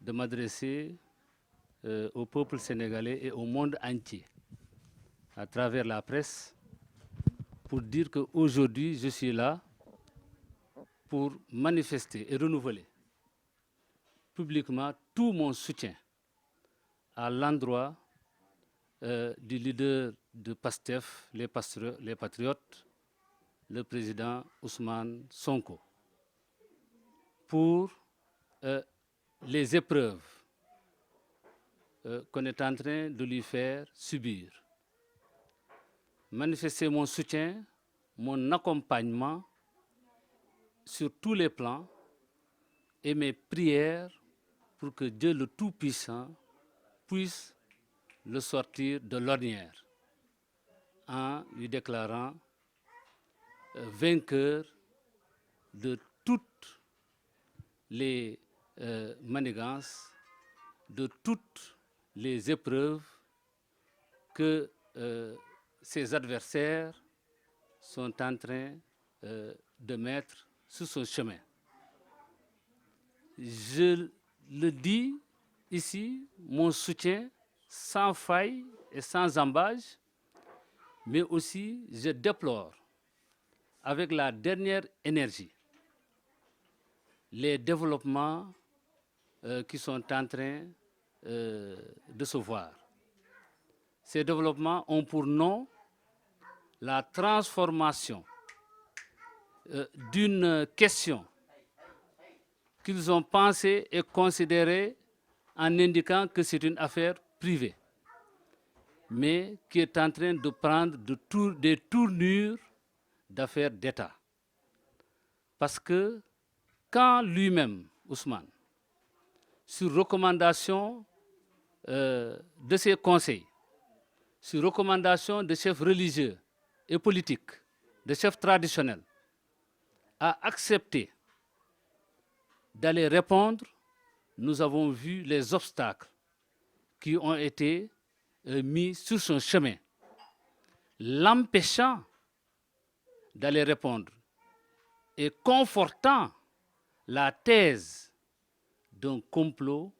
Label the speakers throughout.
Speaker 1: de m'adresser au peuple sénégalais et au monde entier, à travers la presse, pour dire qu'aujourd'hui, je suis là pour manifester et renouveler publiquement tout mon soutien à l'endroit du leader de PASTEF, les Patriotes, le président Ousmane Sonko, pour les épreuves qu'on est en train de lui faire subir. Manifester mon soutien, mon accompagnement sur tous les plans et mes prières pour que Dieu le Tout-Puissant puisse le sortir de l'ornière en lui déclarant vainqueur de toutes les manigances, de toutes les épreuves que ses adversaires sont en train de mettre sur son chemin. Je le dis ici, mon soutien sans faille et sans embâche, mais aussi je déplore avec la dernière énergie les développements qui sont en train de se voir. Ces développements ont pour nom la transformation d'une question qu'ils ont pensée et considérée en indiquant que c'est une affaire privée, mais qui est en train de prendre des tournures d'affaires d'État. Parce que quand lui-même, Ousmane, sur recommandation de ses conseils, sur recommandation de chefs religieux et politiques, de chefs traditionnels, a accepté d'aller répondre, nous avons vu les obstacles qui ont été mis sur son chemin, l'empêchant d'aller répondre et confortant la thèse d'un complot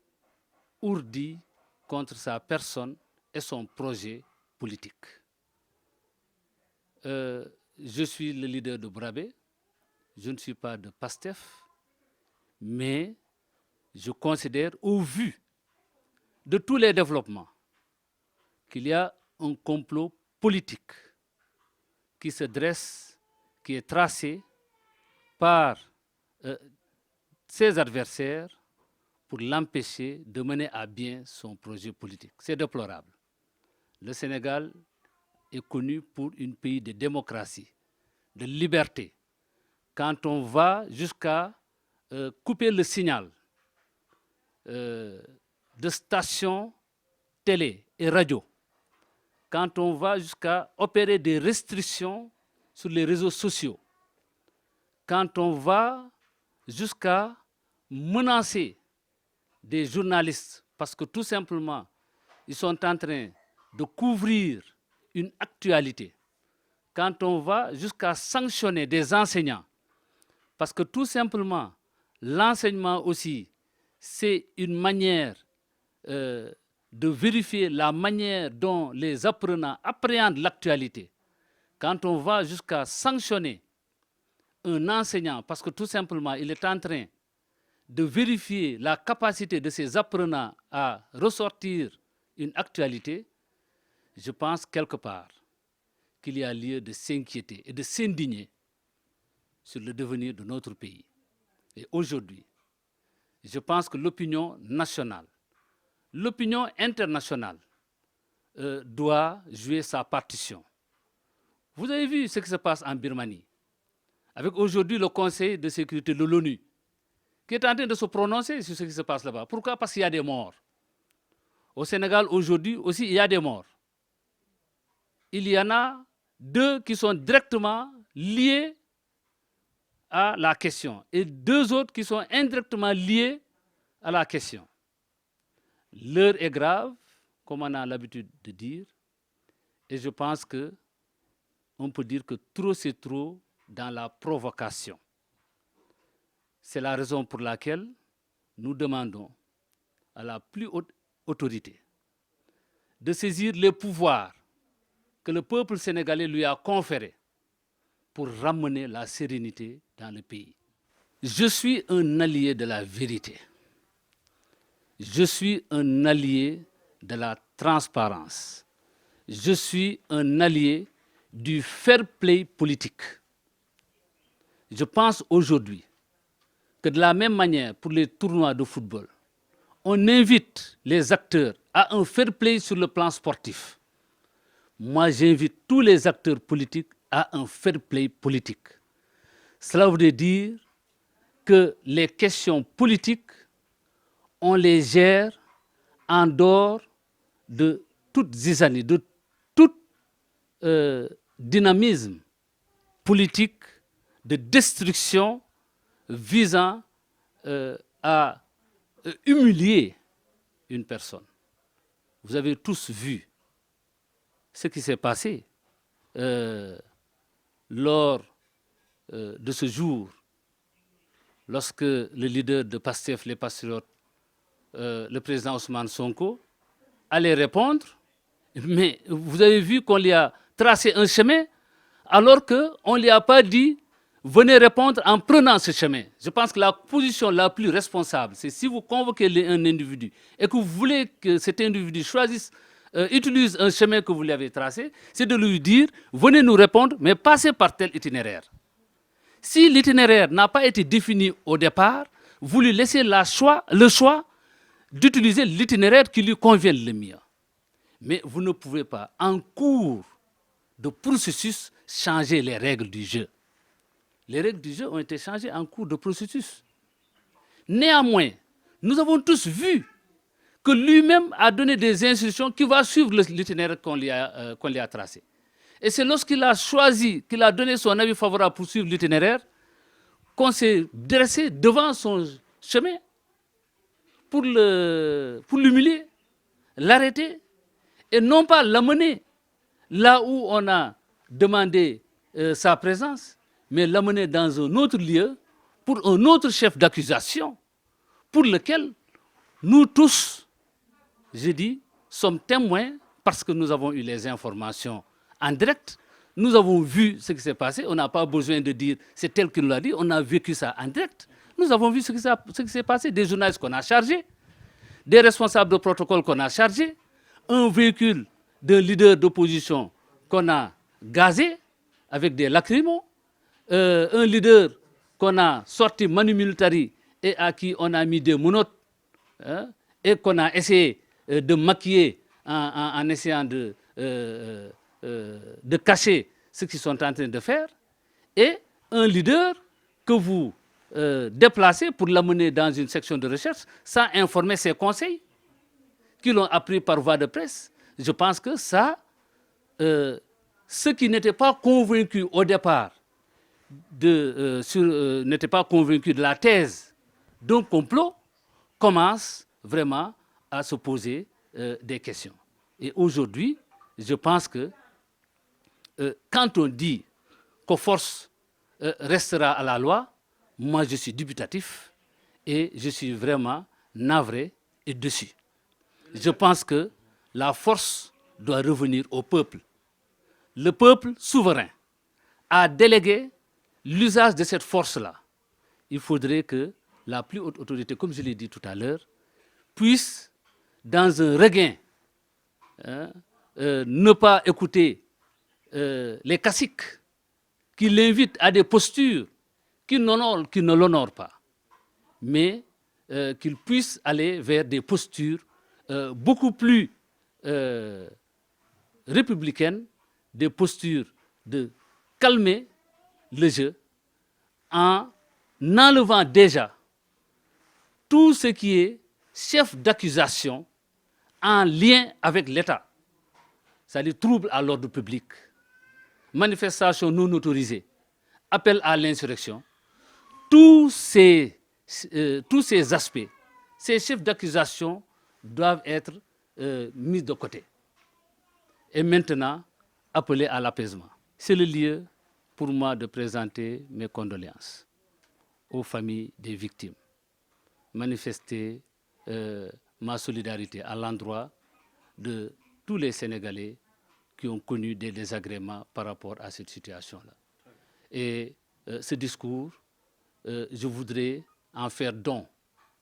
Speaker 1: ourdi contre sa personne et son projet politique. Je suis le leader de Brabé, je ne suis pas de PASTEF, mais je considère, au vu de tous les développements, qu'il y a un complot politique qui se dresse, qui est tracé par ses adversaires pour l'empêcher de mener à bien son projet politique. C'est déplorable. Le Sénégal est connu pour un pays de démocratie, de liberté. Quand on va jusqu'à couper le signal de stations télé et radio, quand on va jusqu'à opérer des restrictions sur les réseaux sociaux, quand on va jusqu'à menacer des journalistes parce que tout simplement, ils sont en train de couvrir une actualité, quand on va jusqu'à sanctionner des enseignants, parce que tout simplement, l'enseignement aussi, c'est une manière de vérifier la manière dont les apprenants appréhendent l'actualité. Quand on va jusqu'à sanctionner un enseignant, parce que tout simplement, il est en train de vérifier la capacité de ses apprenants à ressortir une actualité, je pense quelque part qu'il y a lieu de s'inquiéter et de s'indigner sur le devenir de notre pays. Et aujourd'hui, je pense que l'opinion nationale, l'opinion internationale doit jouer sa partition. Vous avez vu ce qui se passe en Birmanie, avec aujourd'hui le Conseil de sécurité de l'ONU, qui est en train de se prononcer sur ce qui se passe là-bas. Pourquoi? Parce qu'il y a des morts. Au Sénégal, aujourd'hui aussi, il y a des morts. Il y en a 2 qui sont directement liés à la question et 2 autres qui sont indirectement liés à la question. L'heure est grave, comme on a l'habitude de dire, et je pense qu'on peut dire que trop c'est trop dans la provocation. C'est la raison pour laquelle nous demandons à la plus haute autorité de saisir les pouvoirs que le peuple sénégalais lui a conférés pour ramener la sérénité dans le pays. Je suis un allié de la vérité. Je suis un allié de la transparence. Je suis un allié du fair play politique. Je pense aujourd'hui que de la même manière pour les tournois de football, on invite les acteurs à un fair play sur le plan sportif. Moi, j'invite tous les acteurs politiques à un fair play politique. Cela voudrait dire que les questions politiques, on les gère en dehors de toute zizanie, de tout dynamisme politique de destruction visant à humilier une personne. Vous avez tous vu ce qui s'est passé lors de ce jour, lorsque le leader de PASTEF, les Patriotes, le président Ousmane Sonko, allait répondre, mais vous avez vu qu'on lui a tracé un chemin, alors qu'on ne lui a pas dit « venez répondre en prenant ce chemin ». Je pense que la position la plus responsable, c'est si vous convoquez un individu et que vous voulez que cet individu choisisse, utilise un chemin que vous lui avez tracé, c'est de lui dire « venez nous répondre, mais passez par tel itinéraire ». Si l'itinéraire n'a pas été défini au départ, vous lui laissez le choix d'utiliser l'itinéraire qui lui convient le mieux. Mais vous ne pouvez pas, en cours de processus, changer les règles du jeu. Les règles du jeu ont été changées en cours de processus. Néanmoins, nous avons tous vu que lui-même a donné des instructions qui vont suivre l'itinéraire qu'on lui a tracé. Et c'est lorsqu'il a choisi, qu'il a donné son avis favorable pour suivre l'itinéraire, qu'on s'est dressé devant son chemin pour l'humilier, l'arrêter, et non pas l'amener là où on a demandé sa présence, mais l'amener dans un autre lieu pour un autre chef d'accusation pour lequel nous tous, je dis, sommes témoins parce que nous avons eu les informations en direct. Nous avons vu ce qui s'est passé. On n'a pas besoin de dire c'est tel qu'il l'a dit. On a vécu ça en direct. Nous avons vu ce qui s'est passé. Des journalistes qu'on a chargés, des responsables de protocole qu'on a chargés, un véhicule d'un leader d'opposition qu'on a gazé avec des lacrymos, un leader qu'on a sorti manu militari et à qui on a mis des menottes, hein, et qu'on a essayé de maquiller en essayant de cacher ce qu'ils sont en train de faire, et un leader que vous déplacez pour l'amener dans une section de recherche sans informer ses conseils, qui l'ont appris par voie de presse. Je pense que ça, ceux qui n'étaient pas convaincus au départ, n'étaient pas convaincus de la thèse d'un complot, commencent vraiment à se poser des questions. Et aujourd'hui, je pense que quand on dit que force restera à la loi, moi je suis dubitatif et je suis vraiment navré et déçu. Je pense que la force doit revenir au peuple. Le peuple souverain a délégué l'usage de cette force-là. Il faudrait que la plus haute autorité, comme je l'ai dit tout à l'heure, puisse, dans un regain, ne pas écouter les caciques qui l'invitent à des postures qui ne l'honorent pas, mais qu'il puisse aller vers des postures beaucoup plus républicaines, des postures de calmer le jeu en enlevant déjà tout ce qui est chef d'accusation en lien avec l'État, c'est-à-dire trouble à l'ordre public, manifestation non autorisée, appel à l'insurrection. Tous ces aspects, ces chefs d'accusation doivent être mis de côté et maintenant appelés à l'apaisement. C'est le lieu pour moi de présenter mes condoléances aux familles des victimes, manifester ma solidarité à l'endroit de tous les Sénégalais qui ont connu des désagréments par rapport à cette situation-là. Et ce discours, je voudrais en faire don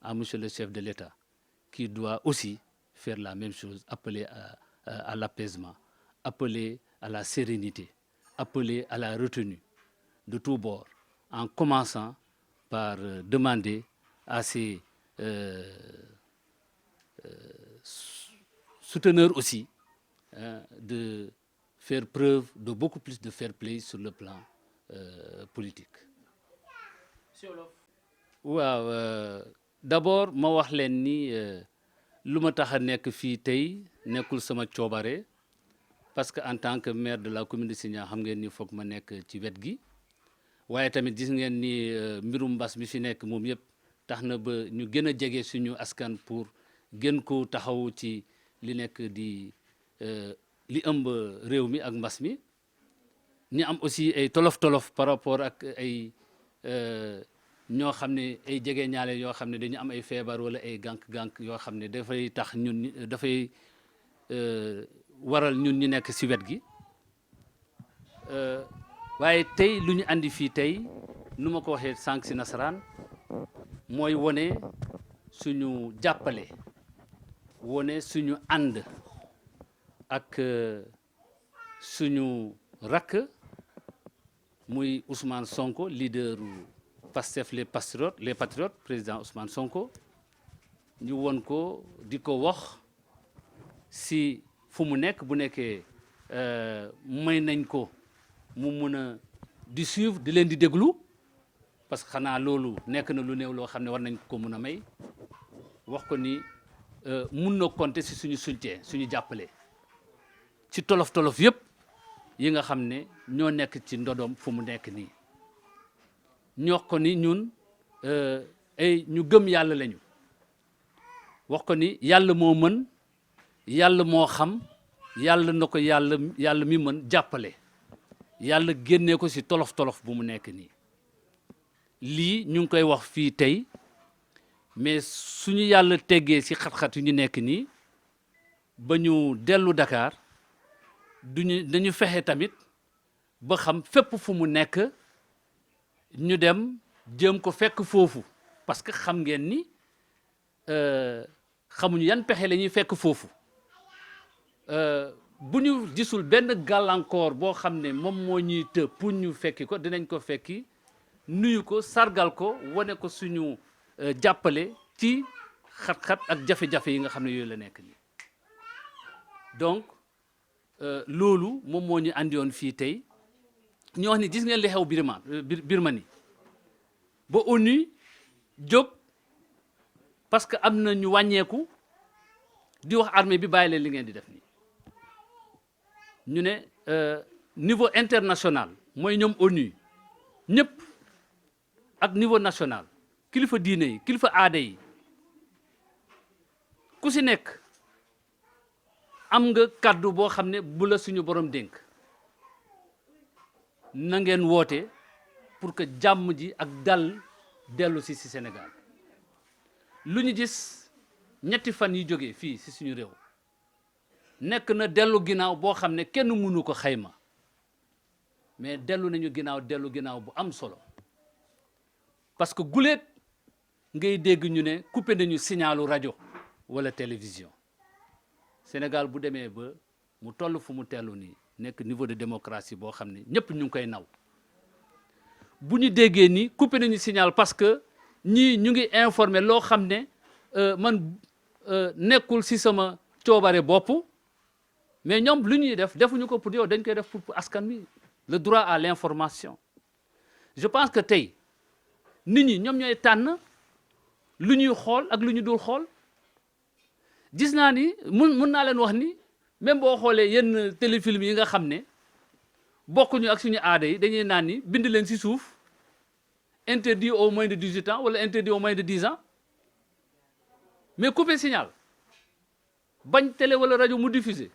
Speaker 1: à monsieur le chef de l'État, qui doit aussi faire la même chose, appeler à l'apaisement, appeler à la sérénité, appeler à la retenue de tous bords, en commençant par demander à ses souteneurs aussi de faire preuve de beaucoup plus de fair play sur le plan politique. waaw d'abord ma wax leen ni lu ma tax a nekk fii tey nekkul sama coobare parce que en tant que maire de la commune de Signa xam ngeen ni foog ma nekk ci wet gi waaye tamit gis ngeen ni mbirum mbas mi fi nekk moom yëpp tax na ba ñu gën a jege suñu askan pour gën ko taxaw ci li nekk di li ëmb réew mi ak mbas mi ñu am aussi ay tolof-tolof par rapport ak ay ñoo xam ne ay jege ñaale yoo xam ne dañu am ay feebar wala ay gànk-gànk yoo xam ne dafay tax ñun dafay waral ñun ñu nekk ci wet gi waaye tey lu ñu andi fii tey nu ma ko waxee sànq ci nasaraan mooy wone suñu jàppale wone suñu ànd ak suñu rakk muy Ousmane Sonko leaderu Pastef les patriotes président Ousmane Sonko ñu won ko di ko wax si fu mu nekk bu nekkee may nañ ko mu mun a di suivre di leen di déglu parce que xanaa loolu nekk na lu néew loo xam ne war nañ ko mun a may wax ko ni mun na compter si suñu soutien suñu jàppale ci tolof-tolof yëpp yi nga xam ne ñoo nekk ci ndodom fu mu nekk nii ñu wax ko ni ñun ay ñu gëm yàlla lañu wax ko ni yàlla moo mën yàlla moo xam yàlla na ko yàlla mi mën jàppale yàlla génnee ko ci tolof-tolof bu mu nekk nii lii ñu ngi koy wax fii tey mais suñu yàlla teggee ci xat-xat yu ñu nekk nii ba ñu dellu Dakar dañu fexe tamit ba xam fépp fu mu nekk ñu dem jéem ko fekk foofu parce que xam ngeen ni xamuñu yan pexe la ñuy fekk foofu bu ñu gisul benn gàllankoor boo xam ne moom moo ñuy të pour ñu fekki ko dinañ ko fekki nuyu ko sargal ko wane ko suñu jàppale ci xat-xat ak jafe-jafe yi nga xam ne yooyu la nekk nii donc loolu moom moo ñu andi woon fii tey ñu wax ni gis ngeen li xew Birmanie ba ONU jóg parce que am na ñu wàññeeku di wax armée bi bàyyi leen li ngeen di def nii ñu ne niveau international mooy ñoom ONU ñëpp ak niveau national kilifa diine yi kilifa aada yi ku si nekk am nga kàddu boo xam ne bu la suñu borom dénk na ngeen woote pour que jàmm ji ak dal dellu si Sénégal lu ñu gis ñetti fan yi jógee fii si suñu réew nekk na dellu ginnaaw boo xam ne kenn mënu ko xayma mais dellu ginnaaw bu am solo parce que guleet ngay dégg ñu ne coupé nañu signalu rajo wala télévision Sénégal bu demee ba mu toll fu mu tellu nii nekk niveau de démocratie boo xam ne ñëpp ñu ngi koy naw bu ñu déggee ni coupé nañu signal parce que ñii ñu ngi informé loo xam ne man nekkul si sama coobare bopp mais ñoom lu ñuy def defuñu ko pour yow dañ koy def pour askan wi le droit à l'information je pense que tey nit ñi ñoom ñooy tànn lu ñuy xool ak lu ñu dul xool gis naa ni mun naa leen wax ni même boo xoolee yenn téléfilm yi nga xam ne bokkuñu ak suñu aada yi dañuy naan ni bind leen ci suuf interdit au moins de 18 ans wala interdit au moins de 10 ans mais couper signal bañ télé wala rajo mu diffuser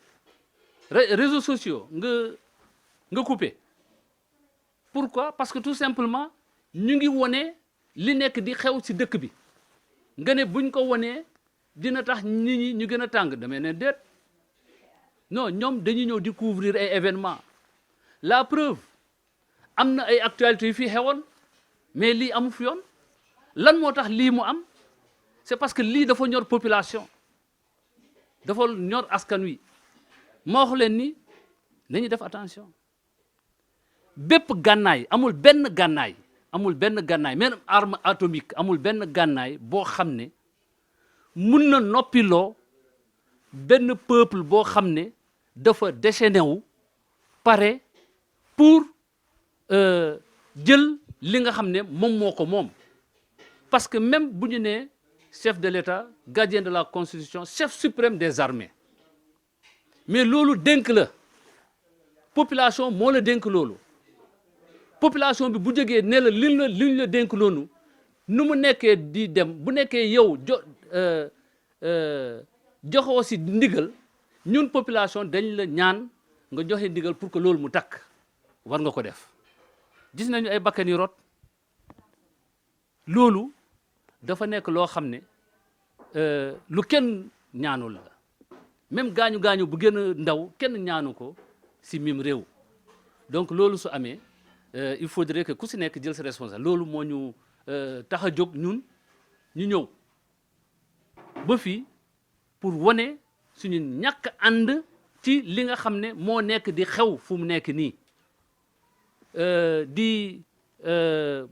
Speaker 1: réseaux sociaux nga couper pourquoi parce que tout simplement ñu ngi wone li nekk di xew ci dëkk bi nga ne buñ ko wonee dina tax nit ñi ñu gën a tàng damay ne déet non ñoom dañuy ñëw di couvrir ay événements la preuve am na ay actualités yu fi xewoon mais lii amu fi yoon lan moo tax lii mu am c'est parce que lii dafa ñor population dafa ñor askan wi ma wax leen ni nañu def attention bépp gànnaay amul benn gànnaay même arme atomique amul benn gànnaay boo xam ne mun na noppiloo benn peuple boo xam ne dafa déchaîné wu pare pour jël li nga xam ne moom moo ko moom parce que même bu ñu nee chef de l'État gardien de la Constitution chef suprême des armées mais loolu dénk la population moo la dénk loolu population bi bu jógee ne la liñ la dénk loonu nu mu nekkee di dem bu nekkee yow joxoo si ndigal ñun population dañ la ñaan nga joxe ndigal pour que loolu mu takk war nga ko def gis nañu ay bakkan yu rot loolu dafa nekk loo xam ne lu kenn ñaanul la même gaañu bu gën a ndaw kenn ñaanu ko si mim réew donc loolu su amee il faudrait que ku si nekk jël sa responsable loolu moo ñu tax a jóg ñun ñu ñëw ba fii pour wane suñu ñàkk ànd ci li nga xam ne moo nekk di xew fu mu nekk nii di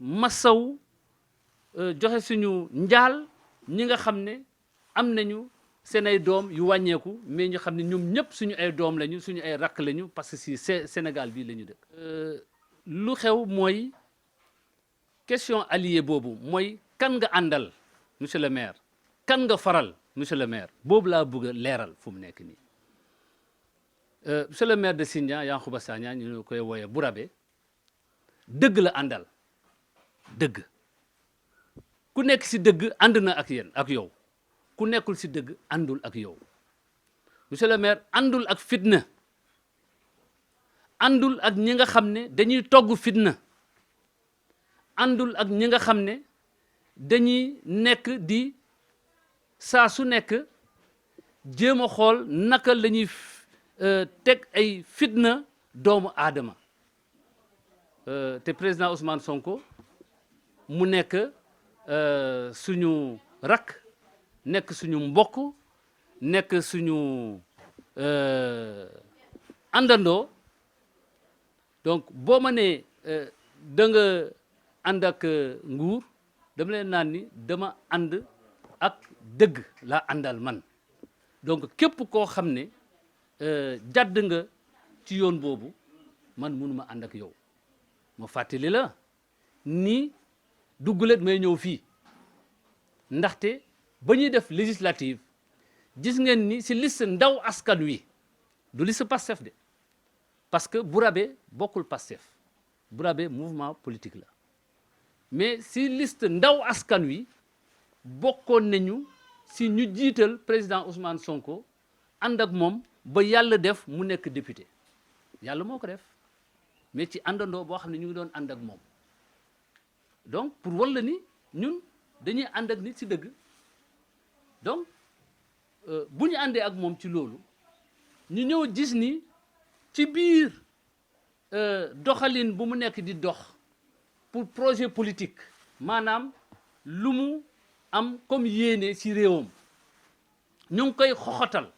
Speaker 1: masaw joxe suñu njaal ñi nga xam ne am nañu seen ay doom yu wàññeeku mais ñu xam ne ñoom ñëpp suñu ay doom lañu suñu ay rakk lañu parce que si Sénégal bii la ñu dëkk. lu xew mooy question allié boobu mooy kan nga àndal monsieur le maire kan nga faral monsieur le maire boobu laa bëgg a leeral fu mu nekk nii monsieur le maire de Sindian Yankhoba Sagna ñu koy wooyee Bourabé dëgg la àndal dëgg ku nekk si dëgg ànd na ak yéen ak yow ku nekkul si dëgg àndul ak yow monsieur le maire àndul ak fitna àndul ak ñi nga xam ne dañuy togg fitna àndul ak ñi nga xam ne dañuy nekk di saa su nekk jéem a xool naka la ñuy teg ay fitna doomu aadama te président Ousmane Sonko mu nekk suñu rakk nekk suñu mbokk nekk suñu àndandoo donc boo ma nee da nga ànd ak nguur dama leen naan ni dama ànd ak dëgg laa àndal man donc képp koo xam ne jàdd nga ci yoon boobu man mënuma ànd ak yow ma fàttali la ni duggulet may ñëw fii ndaxte ba ñuy def législative gis ngeen ni si liste ndaw askan wi du liste Pastef de parce que Bourabé bokkul Pastef Bourabé mouvement politique la mais si liste ndaw askan wi bokkoon nañu si ñu jiital président Ousmane Sonko ànd ak moom ba yàlla def mu nekk député yàlla moo ko def mais ci àndandoo boo xam ne ñu ngi doon ànd ak moom donc pour walla ni ñun dañuy ànd ak nit si dëgg donc bu ñu àndee ak moom ci loolu ñu ñëw gis ni ci biir doxalin bu mu nekk di dox pour projet politique maanaam lu mu am comme yéene ci réewam ñu ngi koy xoxotal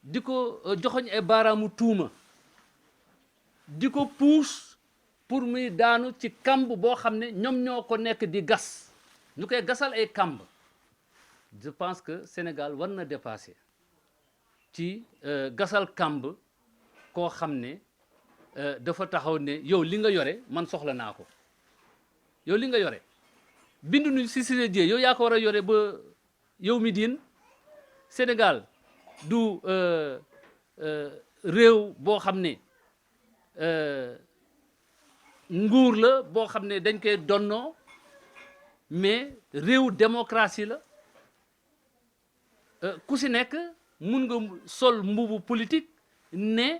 Speaker 1: di ko joxoñ ay baaraamu tuuma di ko puus pour muy daanu ci kamb boo xam ne ñoom ñoo ko nekk di gas ñu koy gasal ay kamb je pense que Sénégal war na dépasser ci gasal kamb koo xam ne dafa taxaw ne yow li nga yore man soxla naa ko yow li nga yore bindu nu si Siré Dia yow yaa ko war a yore ba yow mi diin Sénégal du réew boo xam ne nguur la boo xam ne dañ koy donnoo mais réew démocratie la ku si nekk mun nga sol mbubu politique ne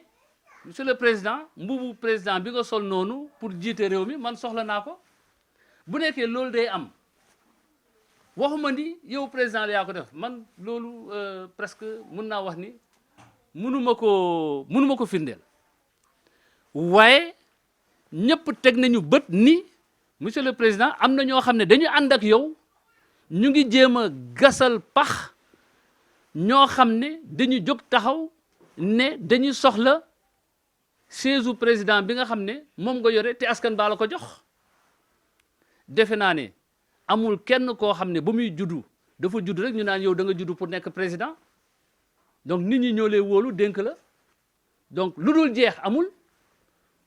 Speaker 1: monsieur le président mbubu président bi nga sol noonu pour jiite réew mi man soxla naa ko bu nekkee loolu day am waxuma ni yow président la yaa ko def man loolu presque mën naa wax ni mënuma ko firndeel waaye ñëpp teg nañu bët ni monsieur le président am na ñoo xam ne dañu ànd ak yow ñu ngi jéem a gasal pax ñoo xam ne dañu jóg taxaw ne dañuy soxla chaise u président bi nga xam ne moom nga yore te askan baa la ko jox defe naa ne amul kenn koo xam ne ba muy juddu dafa judd rek ñu naan yow da nga juddu pour nekk président donc nit ñi ñoo lay wóolu dénk la donc lu dul jeex amul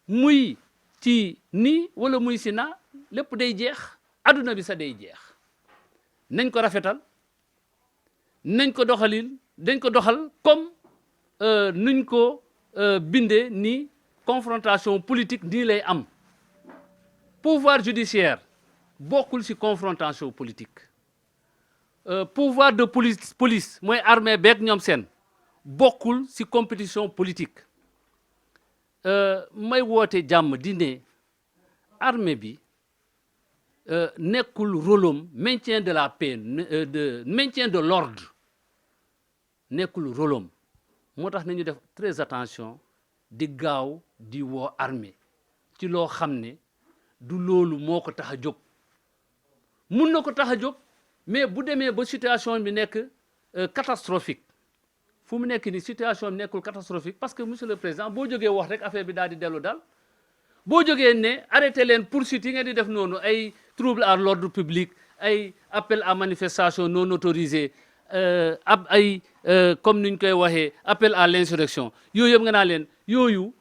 Speaker 1: muy ci nii wala muy si naa lépp day jeex adduna bi sa day jeex nañ ko rafetal nañ ko doxal comme nuñ ko bindee ni confrontation politique nii lay am pouvoir judiciaire bokkul ci confrontation politique pouvoir de police mooy armée beeg ñoom seen bokkul ci compétition politique may woote jàmm di ne armée bi nekkul rôlam maintien de la paix maintien de l'ordre nekkul rôlam moo tax nañu def très attention di gaaw di woo armée ci loo xam ne du loolu moo ko tax a jóg mun na ko tax a jóg mais bu demee ba situation bi nekk catastrophique fu mu nekk ni situation bi nekkul catastrophique parce que monsieur le président boo jógee wax rek affaire bi daal di dellu daal boo jógee ne arrêté leen poursuite yi ngeen di def noonu ay trouble à l'ordre public ay appel à manifestation non autorisé ay comme ni ñu koy waxee appel à l'insurrection yooyu yëpp nga naa leen yooyu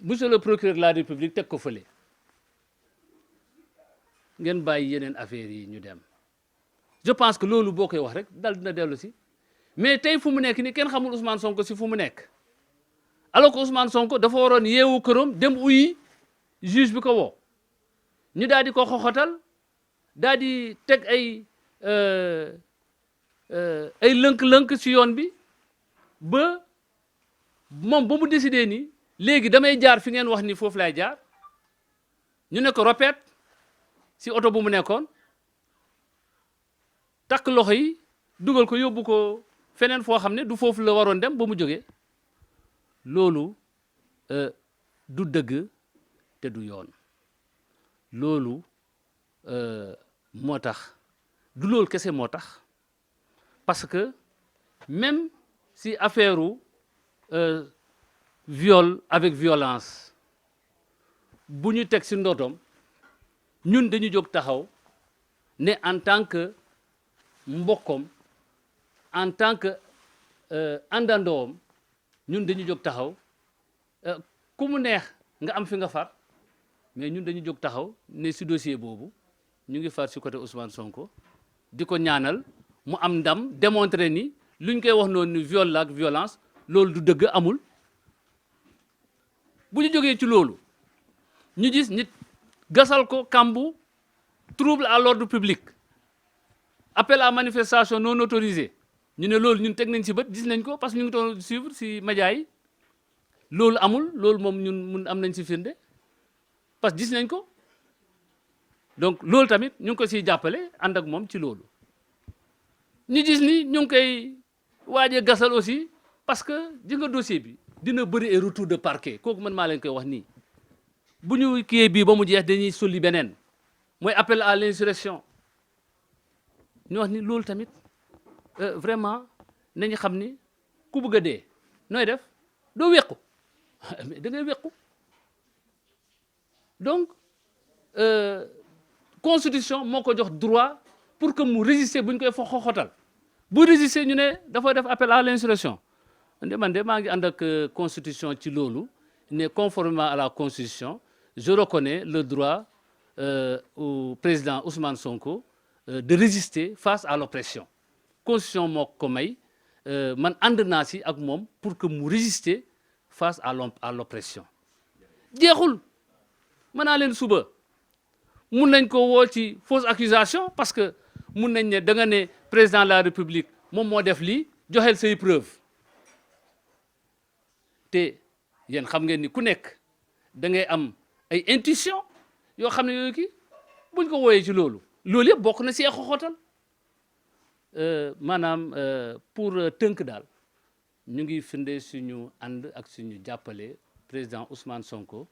Speaker 1: monsieur le procureur de la République teg ko fële ngeen bàyyi yeneen affaires yi ñu dem je pense que loolu boo koy wax rek dal dina dellu si mais tey fu mu nekk ni kenn xamul Ousmane Sonko si fu mu nekk alors que Ousmane Sonko dafa waroon yeewu këram dem uyi juge bi ko woo ñu daal di ko xoxotal daal di teg ay lënk-lënk ci yoon bi ba moom ba mu décidé ni léegi damay jaar fi ngeen wax ni foofu lay jaar ñu ne ko ropet ci oto bu mu nekkoon takk loxo yi dugal ko yóbbu ko feneen foo xam ne du foofu la waroon dem ba mu jógee loolu du dëgg te du yoon loolu moo tax du loolu kese moo tax parce que même si affaire viol avec violence bu ñu teg ci ndotom ñun dañu jóg taxaw ne en tant que mbokkom en tant que àndandoom ñun dañu jóg taxaw ku mu neex nga am fi nga far mais ñun dañu jóg taxaw ne ci dossier boobu ñu ngi far ci côté Ousmane Sonko di ko ñaanal mu am ndam démontrer ni luñ koy wax noonu ni viol la ak violence loolu du dëgg amul bu ñu jógee ci loolu ñu gis nit gasal ko kambu trouble à l'ordre public appel à manifestation non autorisée ñu ne loolu ñun teg nañ ci bët gis nañ ko parce que ñu ngi doon suivre ci médias yi loolu amul loolu moom ñun mun am nañ ci firnde parce que gis nañ ko donc loolu tamit ñu ngi ko ciy jàppale ànd ak moom ci loolu ñu gis ni ñu ngi koy waajee gasal aussi parce que ji nga dossier bi dina bëri ay retour de parquet kooku man maa leen koy wax nii bu ñu kiyee bii ba mu jeex dañuy solli beneen mooy appel à l'insurrection ñu wax ni loolu tamit vraiment nañu xam ni ku bëgg a dee nooy def doo wequ mais da ngay wequ donc constitution moo ko jox droit pour que mu résister bu ñu koy fa xoxotal bu résister ñu ne dafa def appel à l'insurrection man de maa ngi ànd ak constitution ci loolu ne conformément à la constitution je reconnais le droit au président Ousmane Sonko de résister face à l'oppression constitution moo ko may man ànd naa si ak moom pour que mu résister face à l'oppression jeexul mën naa leen suba mun nañ ko woo ci fausse accusation parce que mun nañ ne da nga ne président de la république moom moo def lii joxeel say preuve te yéen xam ngeen ni ku nekk da ngay am ay intuition yoo xam ne yooyu kii buñ ko wooyee ci loolu loolu yëpp bokk na si xoxotal maanaam pour tënk daal ñu ngi firnde suñu ànd ak suñu jàppale président Ousmane Sonko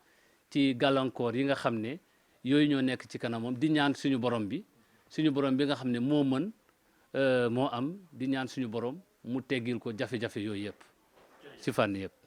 Speaker 1: ci gàllankoor yi nga xam ne yooyu ñoo nekk ci kanamam di ñaan suñu borom bi nga xam ne moo mën moo am di ñaan suñu borom mu teggil ko jafe-jafe yooyu yëpp ci fànn yëpp.